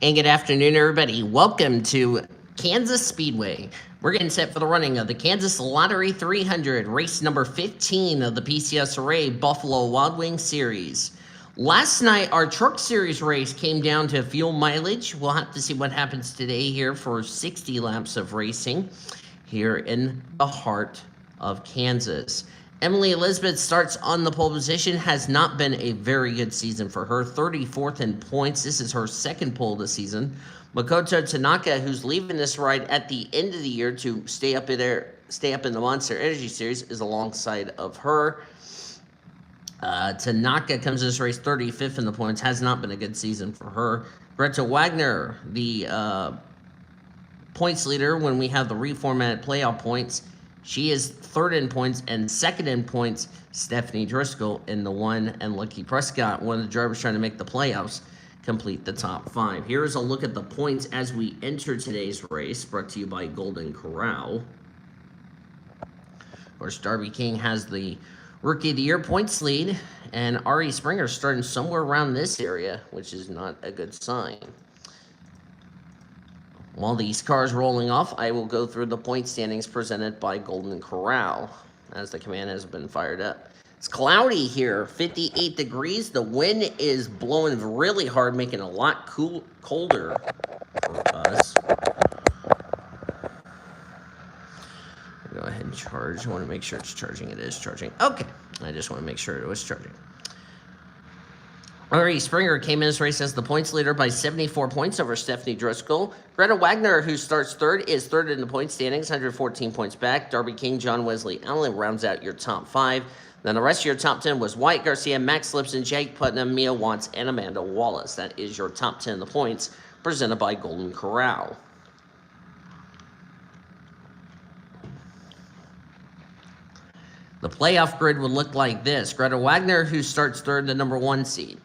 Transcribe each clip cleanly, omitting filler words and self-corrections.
And good afternoon, everybody. Welcome to Kansas Speedway. We're getting set for the running of the Kansas Lottery 300, race number 15 of the PCSRA Buffalo Wild Wings Series. Last night, our Truck Series race came down to fuel mileage. We'll have to see what happens today here for 60 laps of racing here in the heart of Kansas. Emily Elizabeth starts on the pole position. Has not been a very good season for her. 34th in points. This is her second pole this season. Makoto Tanaka, who's leaving this ride at the end of the year to stay up in the Monster Energy Series, is alongside of her. Tanaka comes to this race 35th in the points. Has not been a good season for her. Greta Wagner, the points leader when we have the reformatted playoff points. She is third in points, and second in points, Stephanie Driscoll in the one, and Lucky Prescott, one of the drivers trying to make the playoffs, complete the top five. Here is a look at the points as we enter today's race, brought to you by Golden Corral. Of course, Darby King has the Rookie of the Year points lead, and Ari Springer starting somewhere around this area, which is not a good sign. While these cars rolling off, I will go through the point standings presented by Golden Corral as the command has been fired up. It's cloudy here, 58 degrees. The wind is blowing really hard, making it a lot colder for us. Go ahead and charge. I want to make sure it's charging. It is charging. Okay. I just want to make sure it was charging. Ari Springer came in this race as the points leader by 74 points over Stephanie Driscoll. Greta Wagner, who starts third, is third in the point standings, 114 points back. Darby King, John Wesley Allen rounds out your top five. Then the rest of your top 10 was Wyatt Garcia, Max Lipson, Jake Putnam, Mia Watts, and Amanda Wallace. That is your top 10 in the points presented by Golden Corral. The playoff grid would look like this. Greta Wagner, who starts third, the number one seed.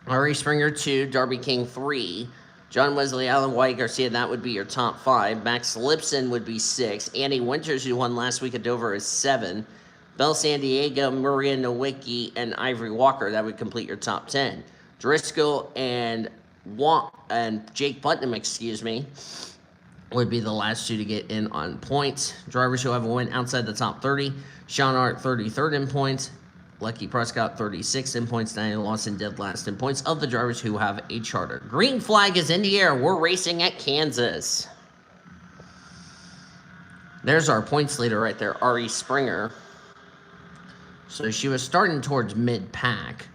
Ari Springer, 2, Darby King, 3, John Wesley Allen, Wyatt Garcia, that would be your top 5. Max Lipson would be 6. Annie Winters, who won last week at Dover, is 7. Belle San Diego, Maria Nowicki, and Ivory Walker, that would complete your top 10. Driscoll and Jake Putnam, would be the last two to get in on points. Drivers who have a win outside the top 30. Sean Hart, 33rd in points. Lucky Prescott, 36th in points. Diana Lawson, dead last in points of the drivers who have a charter. Green flag is in the air. We're racing at Kansas. There's our points leader right there, Ari Springer. So she was starting towards mid-pack.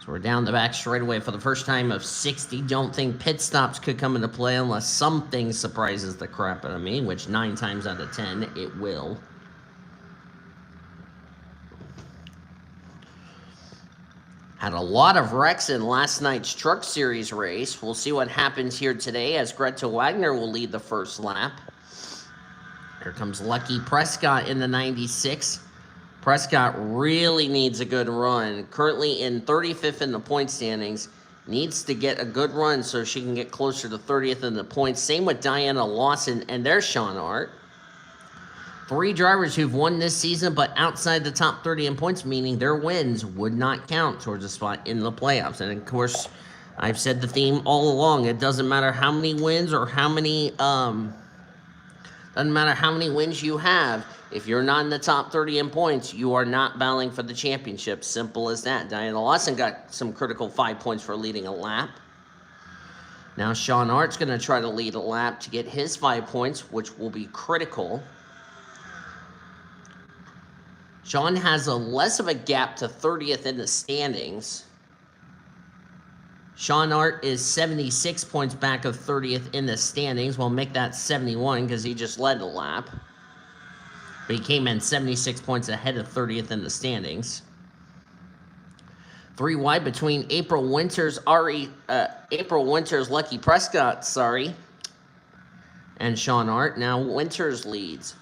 So we're down the back straight away for the first time of 60. Don't think pit stops could come into play unless something surprises the crap out of me, which 9 times out of 10 it will. Had a lot of wrecks in last night's Truck Series race. We'll see what happens here today as Greta Wagner will lead the first lap. Here comes Lucky Prescott in the 96. Prescott really needs a good run. Currently in 35th in the point standings. Needs to get a good run so she can get closer to 30th in the points. Same with Diana Lawson, and there's Sean Hart. 3 drivers who've won this season, but outside the top 30 in points, meaning their wins would not count towards a spot in the playoffs. And of course, I've said the theme all along. It doesn't matter how many wins or how many wins you have. If you're not in the top 30 in points, you are not battling for the championship. Simple as that. Diana Lawson got some critical 5 points for leading a lap. Now Sean Hart's going to try to lead a lap to get his 5 points, which will be critical. Sean has a less of a gap to 30th in the standings. Sean Hart is 76 points back of 30th in the standings. We'll make that 71 because he just led the lap. But he came in 76 points ahead of 30th in the standings. 3 wide between April Winters, Lucky Prescott, and Sean Hart. Now Winters leads.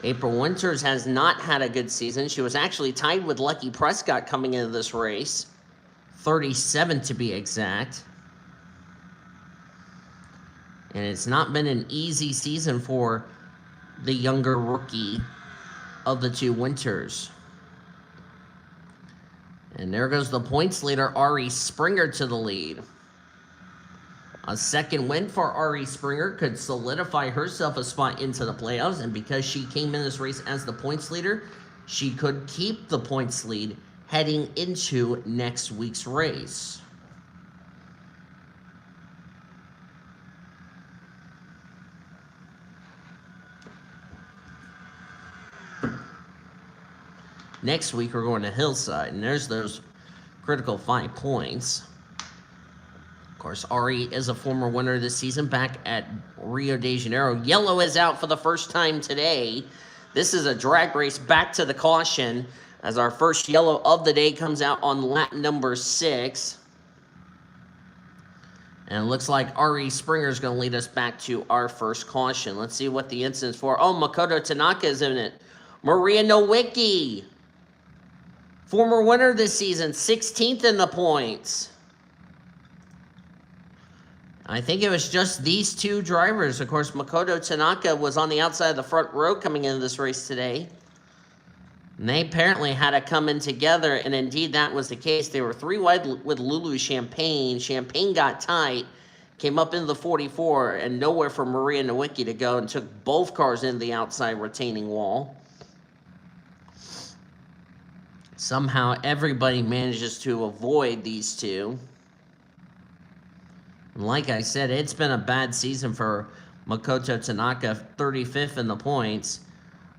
April Winters has not had a good season. She was actually tied with Lucky Prescott coming into this race. 37 to be exact. And it's not been an easy season for the younger rookie of the 2 Winters. And there goes the points leader, Ari Springer, to the lead. A second win for Ari Springer could solidify herself a spot into the playoffs, and because she came in this race as the points leader, she could keep the points lead heading into next week's race. Next week, we're going to Hillside, and there's those critical 5 points. Of course, Ari is a former winner this season back at Rio de Janeiro. Yellow is out for the first time today. This is a drag race back to the caution as our first yellow of the day comes out on lap number 6. And it looks like Ari Springer is going to lead us back to our first caution. Let's see what the incident's for. Oh, Makoto Tanaka is in it. Maria Nowicki, former winner this season, 16th in the points. I think it was just these 2 drivers. Of course, Makoto Tanaka was on the outside of the front row coming into this race today. And they apparently had to come in together, and indeed that was the case. They were 3 wide with Lulu Champagne. Champagne got tight, came up into the 44, and nowhere for Maria Nowicki to go, and took both cars into the outside retaining wall. Somehow everybody manages to avoid these 2. And like I said, it's been a bad season for Makoto Tanaka, 35th in the points.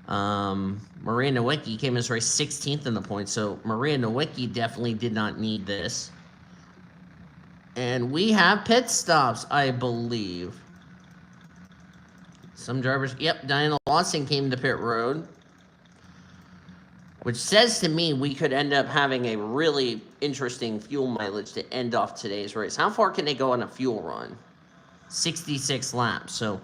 Maria Nowicki came in this race 16th in the points, so Maria Nowicki definitely did not need this. And we have pit stops, I believe. Some drivers, yep, Diana Lawson came to pit road, which says to me we could end up having a really interesting fuel mileage to end off today's race. How far can they go on a fuel run? 66 laps. So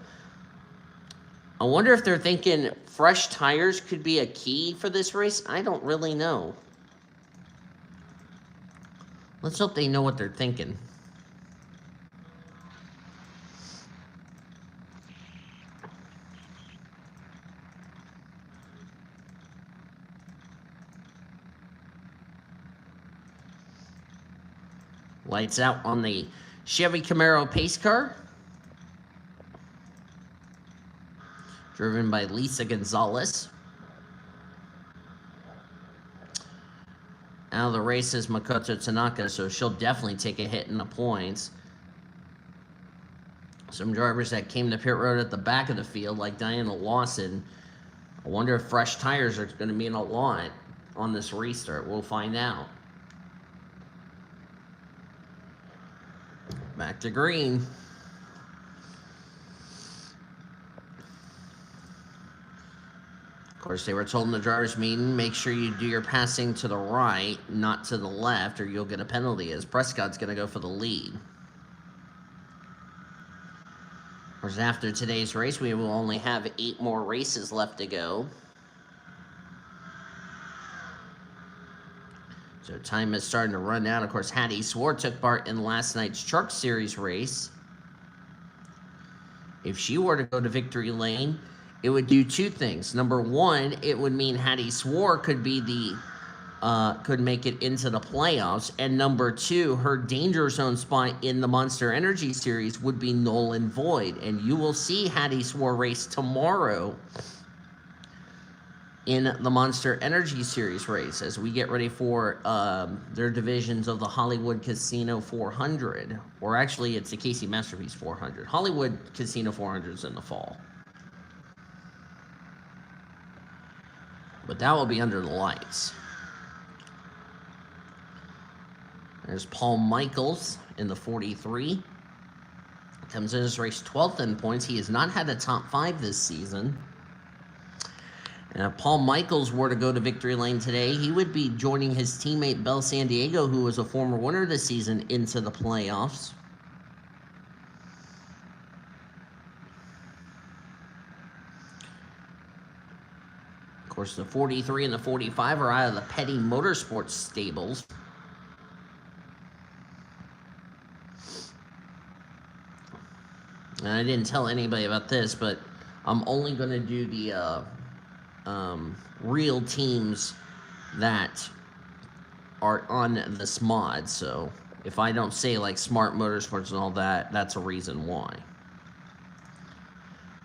I wonder if they're thinking fresh tires could be a key for this race. I don't really know. Let's hope they know what they're thinking. Lights out on the Chevy Camaro pace car, driven by Lisa Gonzalez. Out of the race is Makoto Tanaka, so she'll definitely take a hit in the points. Some drivers that came to pit road at the back of the field, like Diana Lawson, I wonder if fresh tires are going to mean a lot on this restart. We'll find out. Back to green. Of course, they were told in the drivers' meeting, make sure you do your passing to the right, not to the left, or you'll get a penalty, as Prescott's going to go for the lead. Of course, after today's race, we will only have 8 more races left to go. So time is starting to run out. Of course, Hattie Swore took part in last night's Truck Series race. If she were to go to victory lane, it would do 2 things. Number 1, it would mean Hattie Swore could be the could make it into the playoffs, and number 2, her danger zone spot in the Monster Energy Series would be null and void. And you will see Hattie Swore race tomorrow in the Monster Energy Series race as we get ready for their divisions of the Hollywood Casino 400. Or actually, it's the Casey Masterpiece 400. Hollywood Casino 400 is in the fall. But that will be under the lights. There's Paul Michaels in the 43. Comes in this race 12th in points. He has not had a top 5 this season. And if Paul Michaels were to go to victory lane today, he would be joining his teammate Bell San Diego, who was a former winner this season, into the playoffs. Of course, the 43 and the 45 are out of the Petty Motorsports stables. And I didn't tell anybody about this, but I'm only going to do the real teams that art on this mod, so if I don't say like Smart Motorsports and all that, that's a reason why.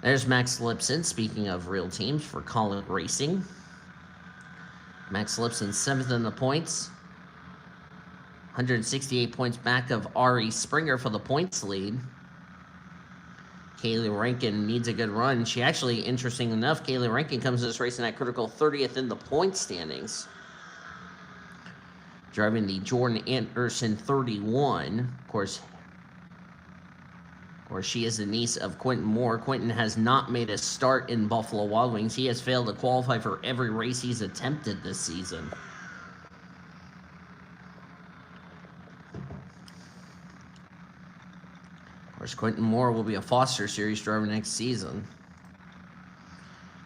There's Max Lipson, speaking of real teams, for Collin Racing. Max Lipson 7th in the points. 168 points back of Ari Springer for the points lead. Kaylee Rankin needs a good run. She actually, interesting enough, Kaylee Rankin comes to this race in that critical 30th in the point standings. Driving the Jordan Anderson 31. Of course, she is the niece of Quentin Moore. Quentin has not made a start in Buffalo Wild Wings. He has failed to qualify for every race he's attempted this season. Of course, Quentin Moore will be a Foster Series driver next season.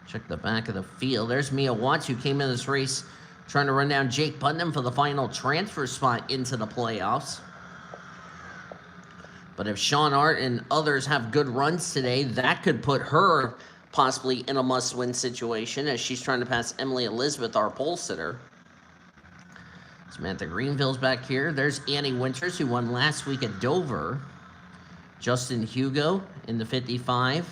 Check the back of the field. There's Mia Watts, who came in this race trying to run down Jake Putnam for the final transfer spot into the playoffs. But if Sean Hart and others have good runs today, that could put her possibly in a must-win situation as she's trying to pass Emily Elizabeth, our pole sitter. Samantha Greenville's back here. There's Annie Winters, who won last week at Dover. Justin Hugo in the 55.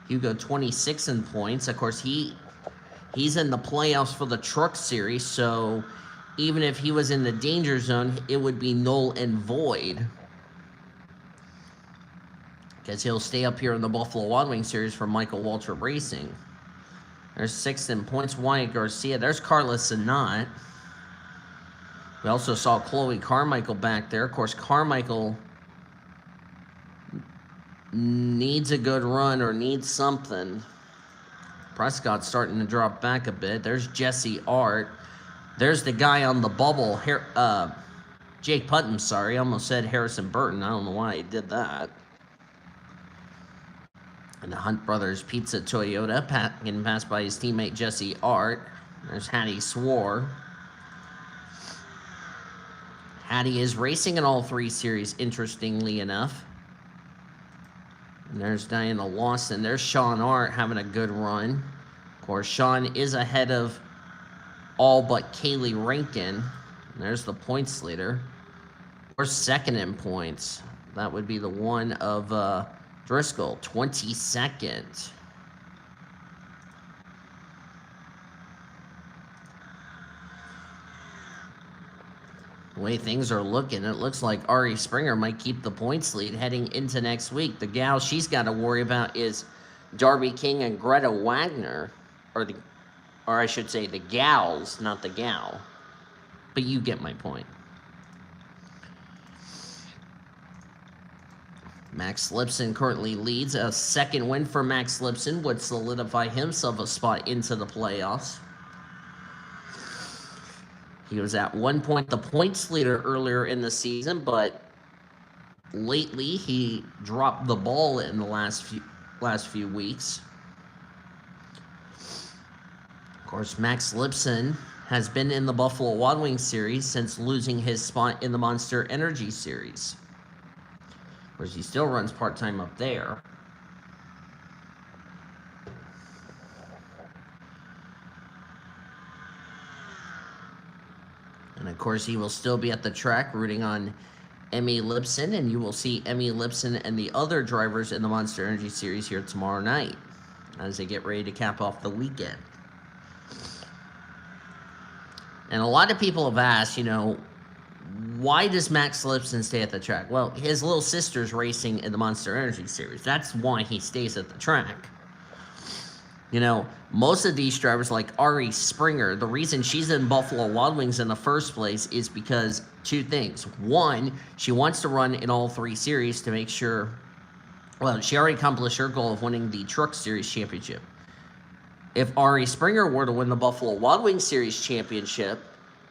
Hugo 26 in points. Of course, he's in the playoffs for the Truck Series, so even if he was in the danger zone, it would be null and void, because he'll stay up here in the Buffalo Wild Wings Series for Michael Waltrip Racing. There's 6th in points, Wyatt Garcia. There's Carla Sinat. We also saw Chloe Carmichael back there. Of course, Carmichael needs a good run or needs something. Prescott's starting to drop back a bit. There's Jesse Art. There's the guy on the bubble, Jake Putnam, sorry. I almost said Harrison Burton. I don't know why I did that. And the Hunt Brothers Pizza Toyota, getting passed by his teammate Jesse Art. There's Hattie Swore. Hattie is racing in all 3 series, interestingly enough. And there's Diana Lawson. There's Sean Hart having a good run. Of course, Sean is ahead of all but Kaylee Rankin. And there's the points leader. We're 2nd in points. That would be the one of Driscoll, 22nd. The way things are looking, it looks like Ari Springer might keep the points lead heading into next week. The gal she's got to worry about is Darby King and Greta Wagner, or I should say the gals, not the gal. But you get my point. Max Lipson currently leads. A 2nd win for Max Lipson would solidify himself a spot into the playoffs. He was at one point the points leader earlier in the season, but lately he dropped the ball in the last few weeks. Of course, Max Lipson has been in the Buffalo Wild Wings Series since losing his spot in the Monster Energy Series. Of course, he still runs part-time up there. And of course, he will still be at the track rooting on Emmy Lipson, and you will see Emmy Lipson and the other drivers in the Monster Energy Series here tomorrow night as they get ready to cap off the weekend. And a lot of people have asked, why does Max Lipson stay at the track? Well, his little sister's racing in the Monster Energy Series. That's why he stays at the track. Most of these drivers, like Ari Springer, the reason she's in Buffalo Wild Wings in the first place is because 2 things. One, she wants to run in all 3 series to make sure, well, she already accomplished her goal of winning the Truck Series championship. If Ari Springer were to win the Buffalo Wild Wings Series championship,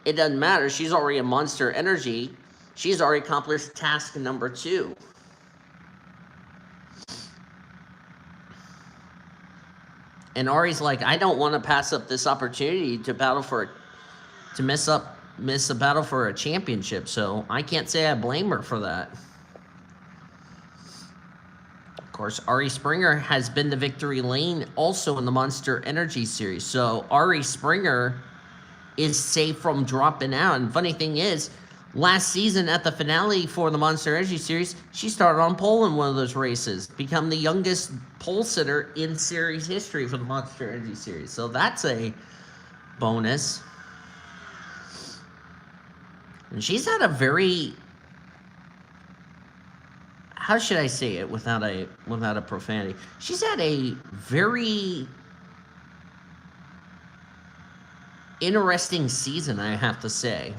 it doesn't matter. She's already in Monster Energy. She's already accomplished task number 2. And Ari's like, I don't want to pass up this opportunity to miss a battle for a championship. So I can't say I blame her for that. Of course, Ari Springer has been to victory lane also in the Monster Energy Series. So Ari Springer is safe from dropping out. And funny thing is, last season at the finale for the Monster Energy Series, she started on pole in one of those races, become the youngest pole sitter in series history for the Monster Energy Series. So that's a bonus. And she's had a very, how should I say it without a profanity? She's had a very interesting season, I have to say.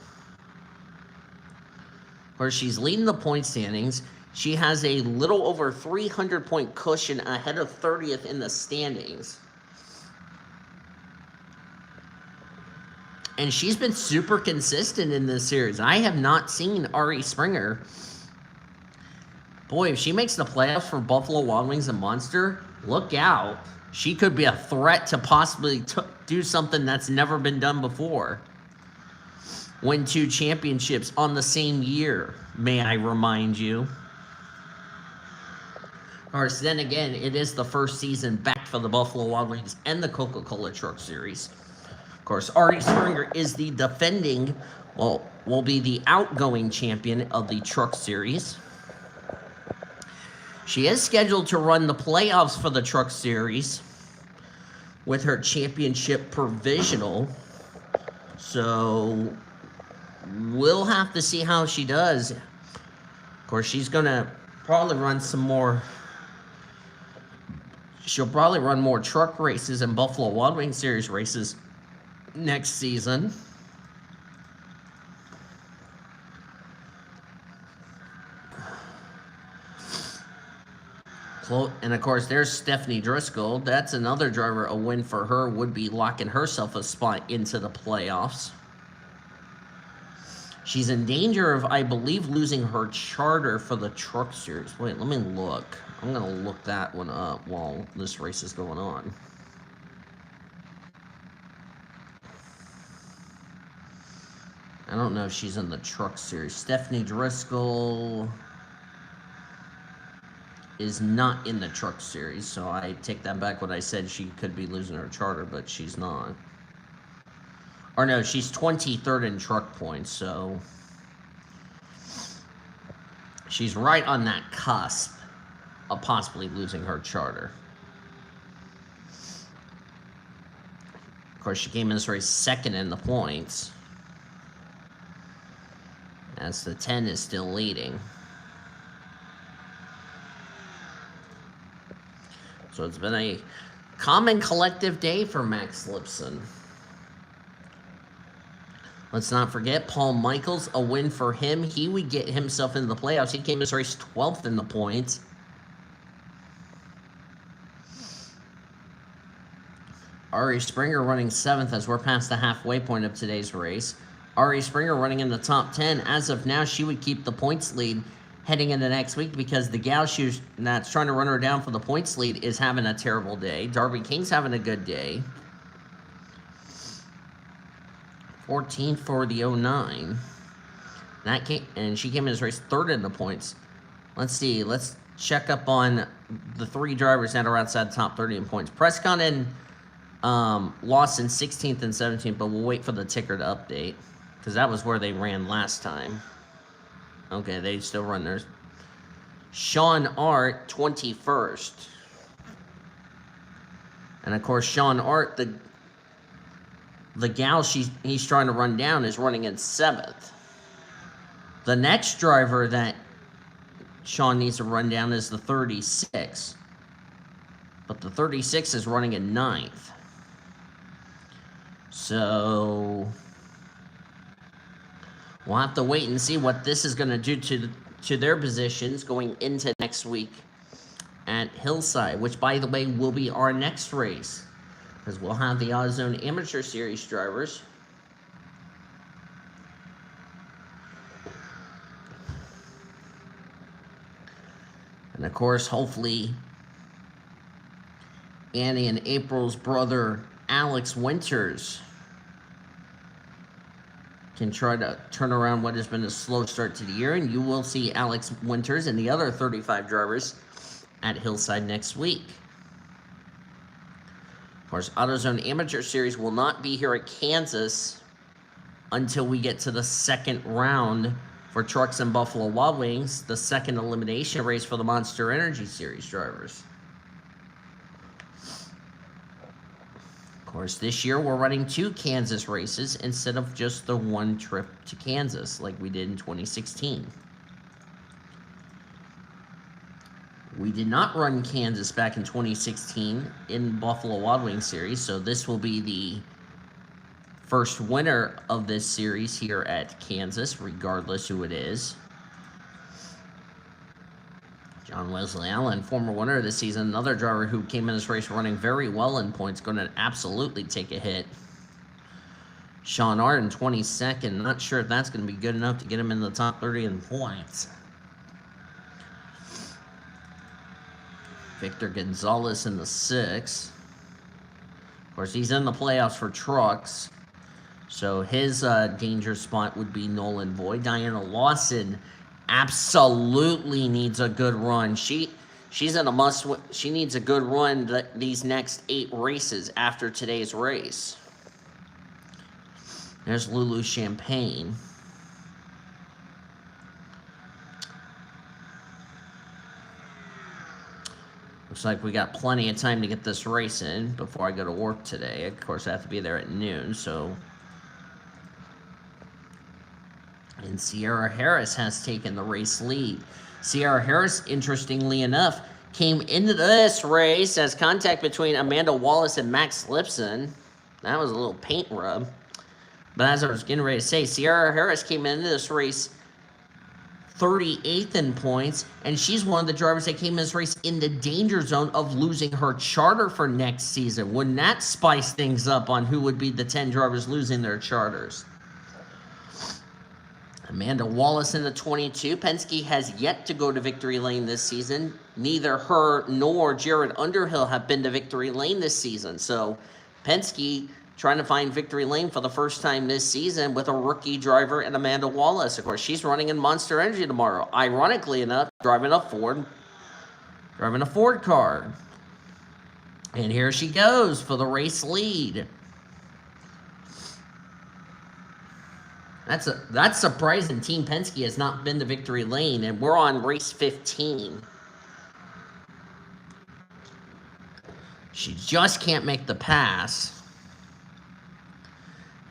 Where she's leading the point standings. She has a little over 300-point cushion ahead of 30th in the standings. And she's been super consistent in this series. I have not seen Ari Springer. Boy, if she makes the playoffs for Buffalo Wild Wings and Monster, look out. She could be a threat to possibly do something that's never been done before. Win 2 championships on the same year, may I remind you. Of course, then again, it is the first season back for the Buffalo Wild Wings and the Coca-Cola Truck Series. Of course, Ari Springer is the defending, well, will be the outgoing champion of the Truck Series. She is scheduled to run the playoffs for the Truck Series with her championship provisional. So we'll have to see how she does. Of course, she's going to probably run some more. She'll probably run more truck races and Buffalo Wild Wings Series races next season. And of course, there's Stephanie Driscoll. That's another driver. A win for her would be locking herself a spot into the playoffs. She's in danger of, I believe, losing her charter for the Truck Series. Wait, let me look. I'm going to look that one up while this race is going on. I don't know if she's in the Truck Series. Stephanie Driscoll is not in the Truck Series, so I take that back when I said she could be losing her charter, but she's not. Or no, she's 23rd in truck points, so she's right on that cusp of possibly losing her charter. Of course, she came in this race second in the points, as the 10 is still leading. So it's been a common collective day for Max Lipson. Let's not forget Paul Michaels, a win for him. He would get himself into the playoffs. He came in this race 12th in the points. Ari Springer running 7th as we're past the halfway point of today's race. Ari Springer running in the top 10. As of now, she would keep the points lead heading into next week because the gal that's trying to run her down for the points lead is having a terrible day. Darby King's having a good day. 14th for the 09. And she came in this race 3rd in the points. Let's see. Let's check up on the 3 drivers that are outside the top 30 in points. Prescott and Lawson 16th and 17th, but we'll wait for the ticker to update because that was where they ran last time. Okay, they still run theirs. Sean Art, 21st. And of course, Sean Art, the gal he's trying to run down is running in 7th. The next driver that Sean needs to run down is the 36. But the 36 is running in 9th. So we'll have to wait and see what this is going to do to their positions going into next week at Hillside, which, by the way, will be our next race because we'll have the AutoZone Amateur Series drivers. And, of course, hopefully Annie and April's brother, Alex Winters, can try to turn around what has been a slow start to the year, and you will see Alex Winters and the other 35 drivers at Hillside next week. Of course, AutoZone Amateur Series will not be here at Kansas until we get to the second round for Trucks and Buffalo Wild Wings, the second elimination race for the Monster Energy Series drivers. Of course, this year we're running 2 Kansas races instead of just the 1 trip to Kansas like we did in 2016. We did not run Kansas back in 2016 in Buffalo Wild Wings Series, so this will be the first winner of this series here at Kansas, regardless who it is. John Wesley Allen, former winner of the season, another driver who came in this race running very well in points, going to absolutely take a hit. Sean Arden, 22nd. Not sure if that's going to be good enough to get him in the top 30 in points. Victor Gonzalez in the 6th. Of course, he's in the playoffs for Trucks, so his danger spot would be Nolan Boyd. Diana Lawson absolutely needs a good run. She's in a must. She needs a good run these next 8 races after today's race. There's Lulu Champagne. Looks like we got plenty of time to get this race in before I go to work today. Of course, I have to be there at noon, so. And Sierra Harris has taken the race lead. Sierra Harris, interestingly enough, came into this race as contact between Amanda Wallace and Max Lipson. That was a little paint rub. But as I was getting ready to say, Sierra Harris came into this race 38th in points, and she's one of the drivers that came in this race in the danger zone of losing her charter for next season. Wouldn't that spice things up on who would be the 10 drivers losing their charters? Amanda Wallace in the 22. Penske has yet to go to victory lane this season. Neither her nor Jared Underhill have been to victory lane this season. So Penske trying to find victory lane for the first time this season with a rookie driver and Amanda Wallace. Of course, she's running in Monster Energy tomorrow. Ironically enough, driving a Ford car. And here she goes for the race lead. That's surprising. Team Penske has not been to victory lane, and we're on race 15. She just can't make the pass.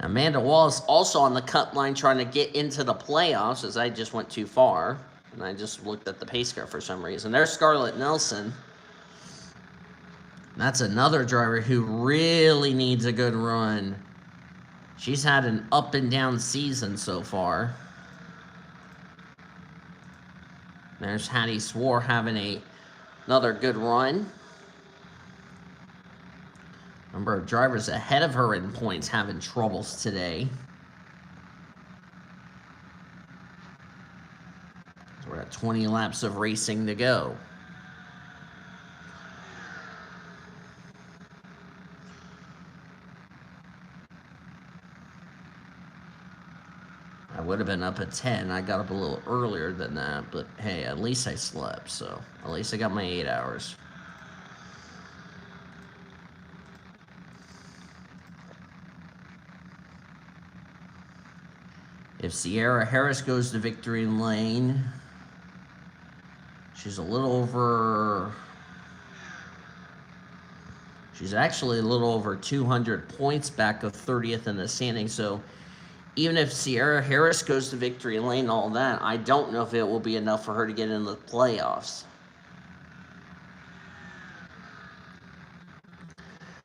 Amanda Wallace also on the cut line trying to get into the playoffs, as I just went too far. And I just looked at the pace car for some reason. There's Scarlett Nelson. That's another driver who really needs a good run. She's had an up and down season so far. There's Hattie Swore having another good run. Number of drivers ahead of her in points having troubles today. So we're at 20 laps of racing to go. I would have been up at 10. I got up a little earlier than that, but hey, at least I slept, so at least I got my 8 hours. If Sierra Harris goes to victory lane, she's actually a little over 200 points back of 30th in the standings. So even if Sierra Harris goes to victory lane and all that, I don't know if it will be enough for her to get in the playoffs.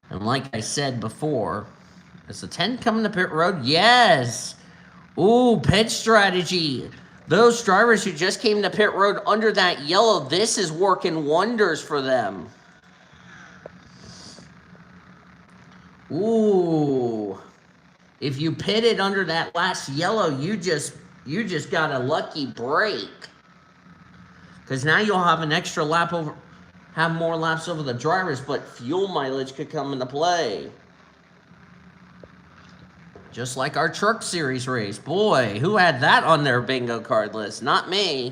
And like I said before, is the 10 coming to pit road? Yes! Ooh, pit strategy. Those drivers who just came to pit road under that yellow, this is working wonders for them. Ooh. If you pitted under that last yellow, you just got a lucky break. Because now you'll have an extra lap over, have more laps over the drivers, but fuel mileage could come into play. Just like our Truck Series race. Boy, who had that on their bingo card list? Not me.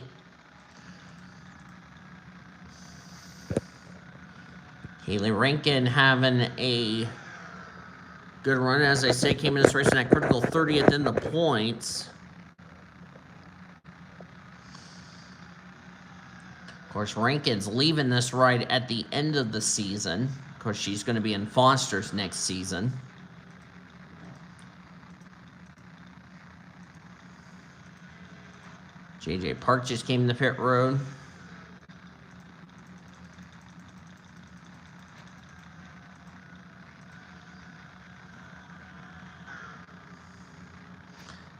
Haley Rankin having a Good run, as I say, came in this race in that critical 30th in the points. Of course, Rankin's leaving this ride at the end of the season. Of course, she's going to be in Foster's next season. JJ Park just came to pit road.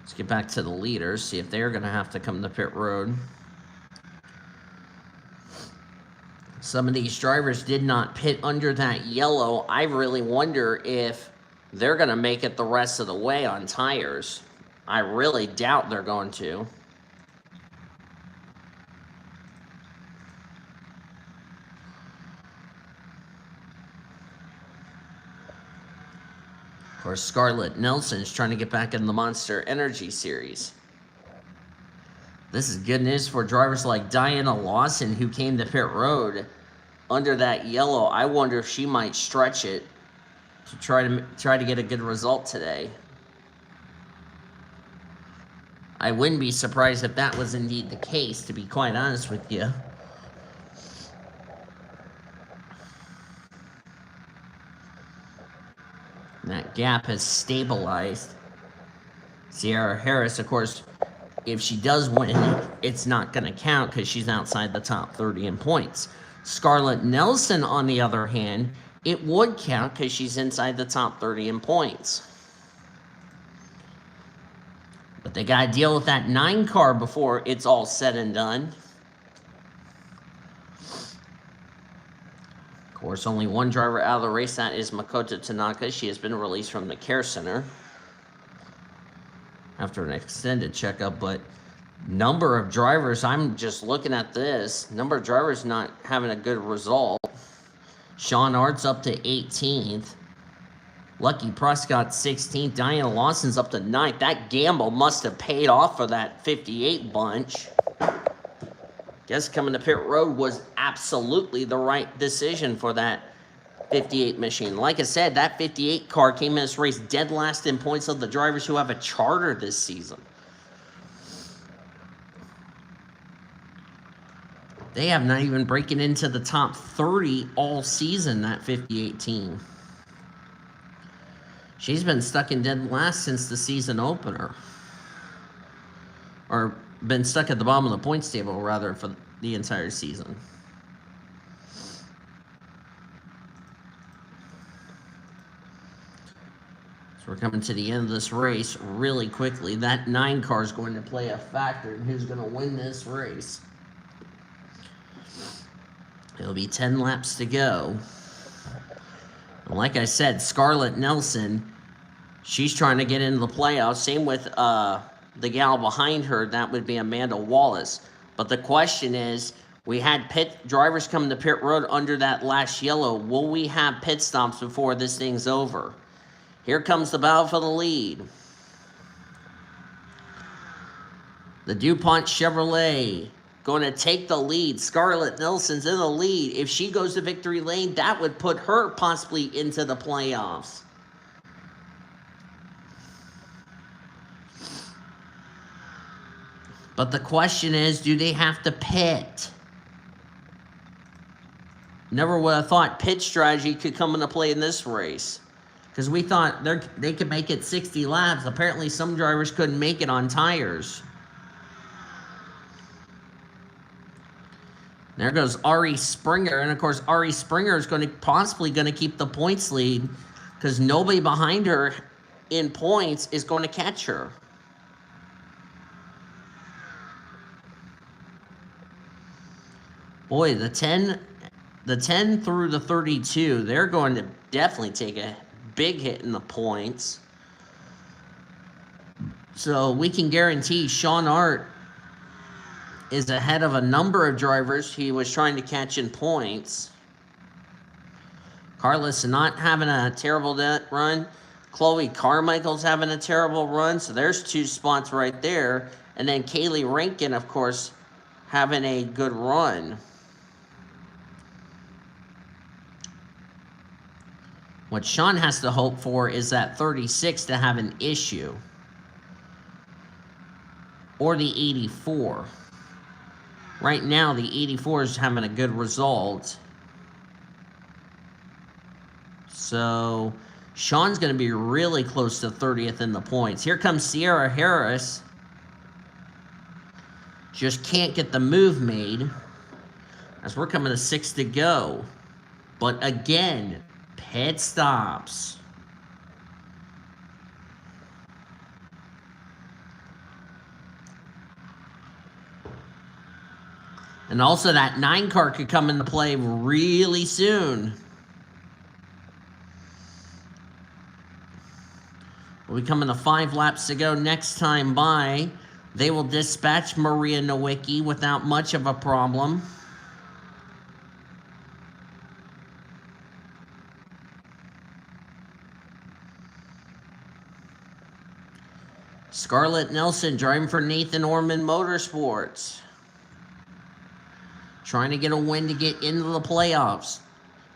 Let's get back to the leaders, see if they're going to have to come to pit road. Some of these drivers did not pit under that yellow. I really wonder if they're going to make it the rest of the way on tires. I really doubt they're going to. Of course, Scarlett Nelson's trying to get back in the Monster Energy Series. This is good news for drivers like Diana Lawson, who came to pit road under that yellow. I wonder if she might stretch it to try to get a good result today. I wouldn't be surprised if that was indeed the case, to be quite honest with you. That gap has stabilized. Sierra Harris, of course, if she does win, it's not going to count because she's outside the top 30 in points. Scarlett Nelson, on the other hand, it would count because she's inside the top 30 in points. But they got to deal with that 9 car before it's all said and done. Of course, only one driver out of the race. That is Makoto Tanaka. She has been released from the care center after an extended checkup, but number of drivers, I'm just looking at this, number of drivers not having a good result. Sean Art's up to 18th. Lucky Prescott 16th. Diana Lawson's up to 9th. That gamble must have paid off for that 58 bunch. Guess coming to pit road was absolutely the right decision for that 58 machine. Like I said, that 58 car came in this race dead last in points of the drivers who have a charter this season. They have not even breaking into the top 30 all season, that 58 team. She's been stuck in dead last since the season opener. Or been stuck at the bottom of the points table, rather, for the entire season. So we're coming to the end of this race really quickly. That 9 car is going to play a factor in who's going to win this race. It'll be 10 laps to go. And like I said, Scarlett Nelson, she's trying to get into the playoffs. Same with the gal behind her. That would be Amanda Wallace. But the question is, we had pit drivers coming to pit road under that last yellow. Will we have pit stops before this thing's over? Here comes the battle for the lead. The DuPont Chevrolet going to take the lead. Scarlett Nelson's in the lead. If she goes to victory lane, that would put her possibly into the playoffs. But the question is, do they have to pit? Never would have thought pit strategy could come into play in this race, because we thought they could make it 60 laps. Apparently some drivers couldn't make it on tires. There goes Ari Springer, and of course Ari Springer is possibly going to keep the points lead, because nobody behind her in points is going to catch her. Boy, the 10 through the 32, they're going to definitely take a big hit in the points. So we can guarantee Sean Art is ahead of a number of drivers he was trying to catch in points. Carlos not having a terrible run. Chloe Carmichael's having a terrible run. So there's 2 spots right there. And then Kaylee Rankin, of course, having a good run. What Sean has to hope for is that 36 to have an issue. Or the 84. Right now, the 84 is having a good result. So, Sean's going to be really close to 30th in the points. Here comes Sierra Harris. Just can't get the move made. As we're coming to 6 to go. But again, pit stops. And also that 9 car could come into play really soon. We'll be coming to 5 laps to go next time by. They will dispatch Maria Nowicki without much of a problem. Scarlett Nelson driving for Nathan Orman Motorsports. Trying to get a win to get into the playoffs.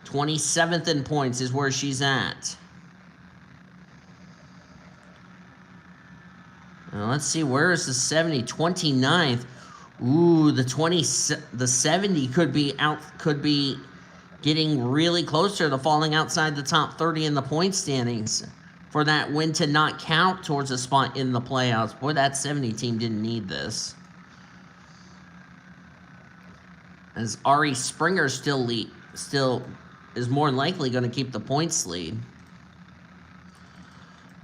27th in points is where she's at. Now let's see, where is the 70? 29th. Ooh, the 70 could be getting really closer to falling outside the top 30 in the point standings for that win to not count towards a spot in the playoffs. Boy, that 70 team didn't need this. As Ari Springer still is more than likely going to keep the points lead.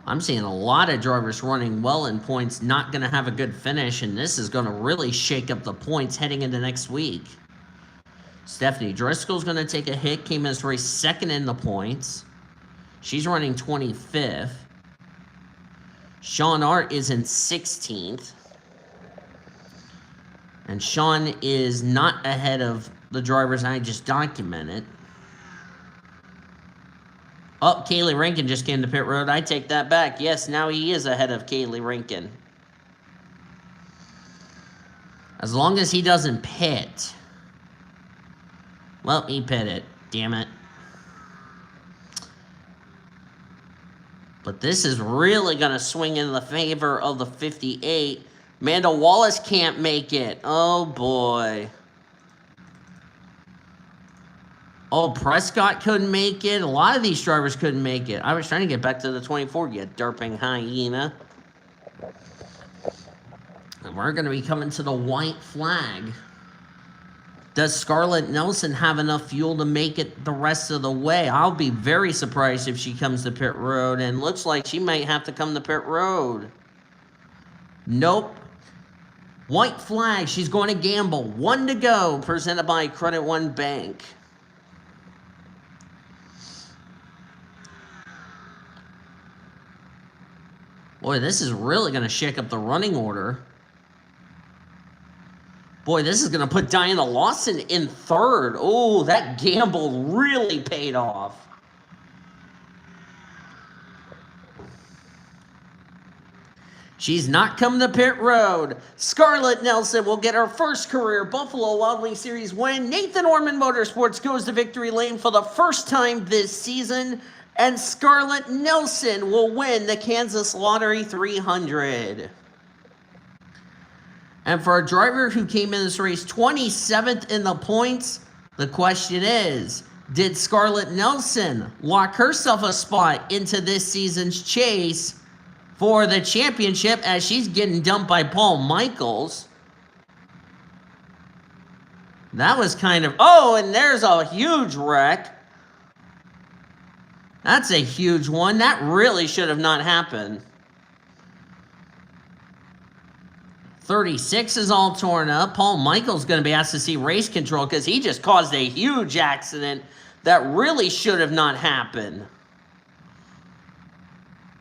I'm seeing a lot of drivers running well in points, not going to have a good finish, and this is going to really shake up the points heading into next week. Stephanie Driscoll's going to take a hit, came in this race second in the points. She's running 25th. Sean Art is in 16th. And Sean is not ahead of the drivers I just documented. Oh, Kaylee Rankin just came to pit road. I take that back. Yes, now he is ahead of Kaylee Rankin. As long as he doesn't pit. Well, he pitted. Damn it. But this is really going to swing in the favor of the 58. Amanda Wallace can't make it. Oh, boy. Oh, Prescott couldn't make it. A lot of these drivers couldn't make it. I was trying to get back to the 24, you derping hyena. And we're going to be coming to the white flag. Does Scarlett Nelson have enough fuel to make it the rest of the way? I'll be very surprised if she comes to pit road. And looks like she might have to come to pit road. Nope. White flag. She's going to gamble. 1 to go. Presented by Credit One Bank. Boy, this is really going to shake up the running order. Boy, this is going to put Diana Lawson in third. Oh, that gamble really paid off. She's not coming to pit road. Scarlett Nelson will get her first career Buffalo Wild Wings Series win. Nathan Orman Motorsports goes to victory lane for the first time this season. And Scarlett Nelson will win the Kansas Lottery 300. And for a driver who came in this race 27th in the points, the question is, did Scarlett Nelson lock herself a spot into this season's chase for the championship as she's getting dumped by Paul Michaels? That was kind of... Oh, and there's a huge wreck. That's a huge one. That really should have not happened. 36 is all torn up. Paul Michaels going to be asked to see race control because he just caused a huge accident that really should have not happened.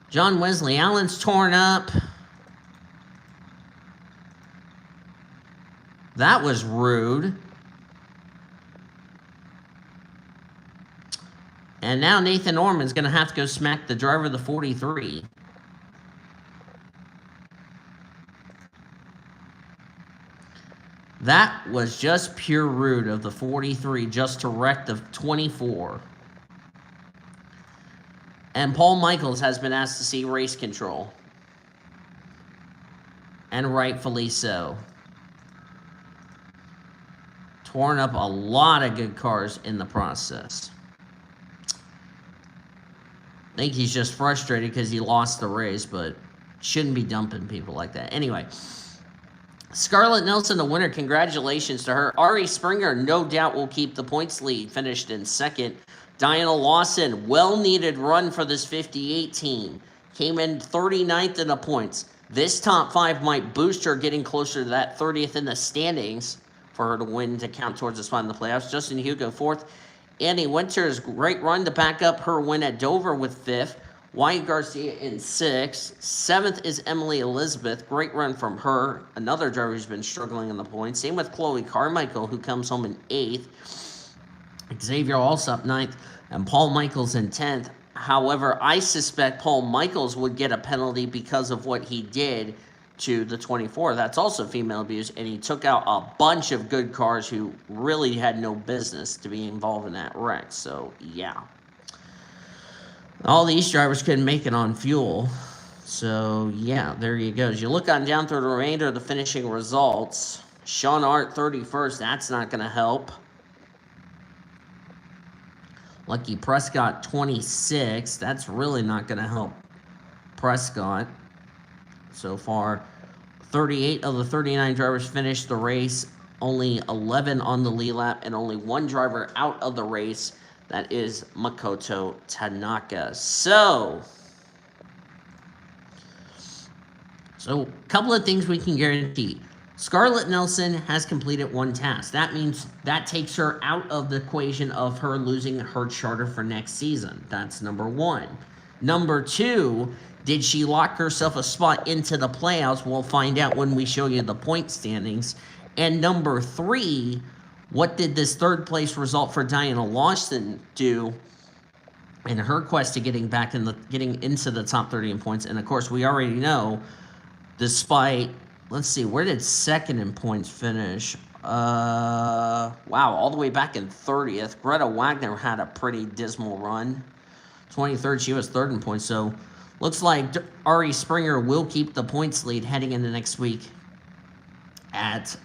John Wesley Allen's torn up. That was rude. And now Nathan Orman's going to have to go smack the driver of the 43. That was just pure rude of the 43 just to wreck the 24. And Paul Michaels has been asked to see race control. And rightfully so. Torn up a lot of good cars in the process. I think he's just frustrated because he lost the race, but shouldn't be dumping people like that. Anyway, Scarlett Nelson, the winner. Congratulations to her. Ari Springer, no doubt, will keep the points lead. Finished in second. Diana Lawson, well-needed run for this 58 team. Came in 39th in the points. This top 5 might boost her getting closer to that 30th in the standings for her to win to count towards the spot in the playoffs. Justin Hugo 4th. Annie Winters, great run to back up her win at Dover with 5th. Wyatt Garcia in 6th. 7th is Emily Elizabeth. Great run from her. Another driver who's been struggling in the points. Same with Chloe Carmichael, who comes home in 8th. Xavier Alsop 9th. And Paul Michaels in 10th. However, I suspect Paul Michaels would get a penalty because of what he did to the 24. That's also female abuse, and he took out a bunch of good cars who really had no business to be involved in that wreck. So, yeah. All these drivers couldn't make it on fuel. So, yeah, there you go. As you look on down through the remainder of the finishing results, Sean Art 31st, that's not going to help. Lucky Prescott 26, that's really not going to help Prescott. So far, 38 of the 39 drivers finished the race, only 11 on the lead lap, and only 1 driver out of the race. That is Makoto Tanaka. So a couple of things we can guarantee. Scarlett Nelson has completed 1 task. That means that takes her out of the equation of her losing her charter for next season. That's number 1. Number 2, did she lock herself a spot into the playoffs? We'll find out when we show you the point standings. And number 3, what did this 3rd place result for Diana Lawson do in her quest to getting into the top 30 in points? And of course, we already know, despite, let's see, where did 2nd in points finish? Wow, all the way back in 30th. Greta Wagner had a pretty dismal run. 23rd, she was 3rd in points. So looks like Ari Springer will keep the points lead heading into next week at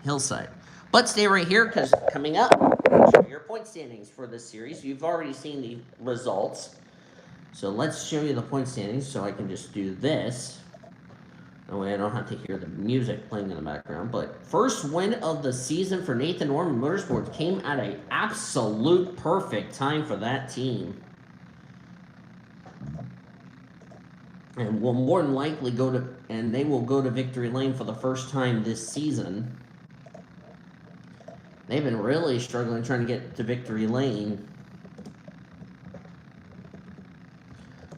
Hillside. But stay right here, because coming up, I'll show you your point standings for this series. You've already seen the results. So let's show you the point standings so I can just do this. That way I don't have to hear the music playing in the background. But first win of the season for Nathan Norman Motorsports came at an absolute perfect time for that team. And will more than likely they will go to victory lane for the first time this season. They've been really struggling trying to get to victory lane.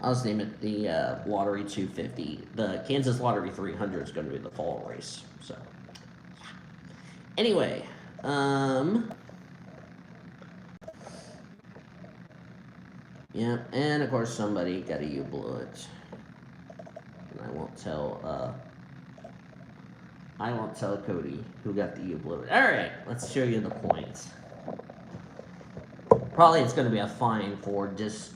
I'll just name it the Lottery 250. The Kansas Lottery 300 is going to be the fall race. So, anyway, yeah, and of course somebody got a U blew it. And I won't tell Cody who got the U blew it. All right, let's show you the points. Probably it's going to be a fine for just.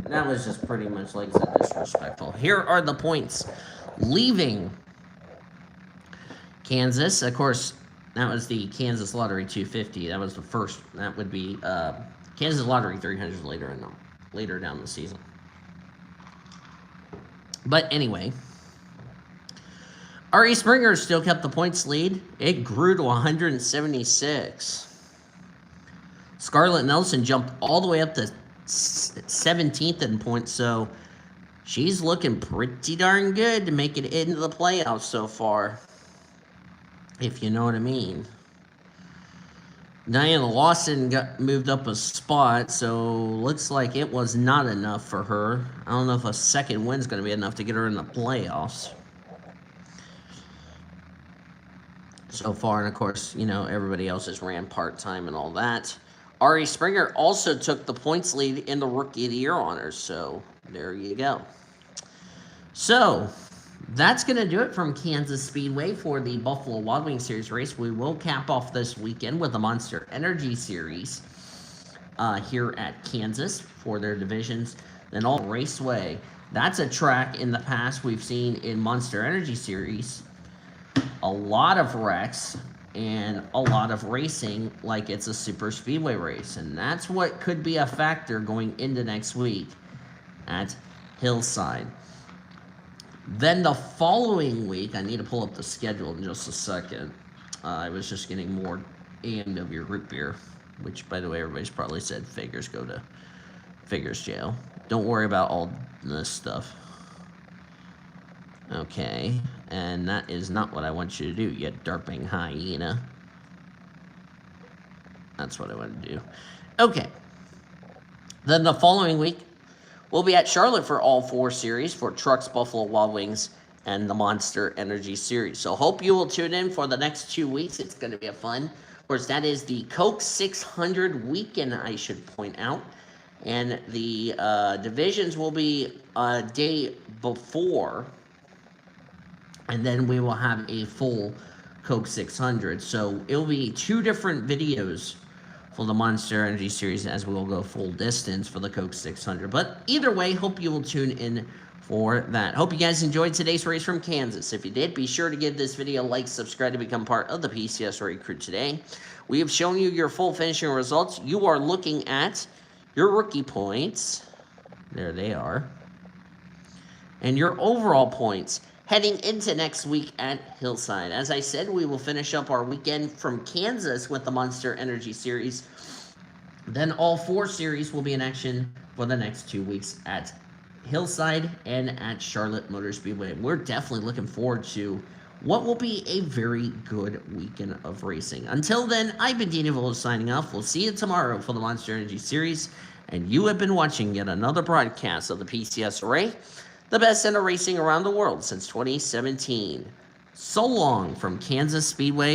That was just pretty much, like I said, disrespectful. Here are the points. Leaving Kansas, of course, that was the Kansas Lottery 250. That was the first. That would be Kansas Lottery 300 later down the season. But anyway, Ari Springer still kept the points lead. It grew to 176. Scarlett Nelson jumped all the way up to 17th in points, so she's looking pretty darn good to make it into the playoffs so far, if you know what I mean. Diana Lawson got moved up a spot, so looks like it was not enough for her. I don't know if a 2nd win's going to be enough to get her in the playoffs so far. And of course, you know, everybody else has ran part-time and all that. Ari Springer also took the points lead in the Rookie of the Year honors, so there you go. So that's going to do it from Kansas Speedway for the Buffalo Wild Wings Series race. We will cap off this weekend with the Monster Energy Series. here at Kansas for their divisions. Then all Raceway. That's a track in the past we've seen in Monster Energy Series. A lot of wrecks and a lot of racing like it's a super speedway race. And that's what could be a factor going into next week at Hillside. Then the following week, I need to pull up the schedule in just a second. I was just getting more AMW root beer, which, by the way, everybody's probably said Figures go to Figures jail. Don't worry about all this stuff. Okay, and that is not what I want you to do, you derping hyena. That's what I want to do. Okay. Then the following week, we'll be at Charlotte for all 4 series for Trucks, Buffalo Wild Wings, and the Monster Energy Series. So hope you will tune in for the next 2 weeks. It's going to be a fun. Of course, that is the Coke 600 weekend, I should point out. And the divisions will be a day before. And then we will have a full Coke 600. So it will be 2 different videos for the Monster Energy Series as we will go full distance for the Coke 600. But either way, hope you will tune in for that. Hope you guys enjoyed today's race from Kansas. If you did, be sure to give this video a like, subscribe to become part of the PCSRA crew today. We have shown you your full finishing results. You are looking at your rookie points. There they are. And your overall points heading into next week at Hillside. As I said, we will finish up our weekend from Kansas with the Monster Energy Series. Then all 4 series will be in action for the next 2 weeks at Hillside and at Charlotte Motor Speedway. We're definitely looking forward to what will be a very good weekend of racing. Until then, I've been Dean Evil signing off. We'll see you tomorrow for the Monster Energy Series. And you have been watching yet another broadcast of the PCSRA, the best center racing around the world since 2017. So long from Kansas Speedway.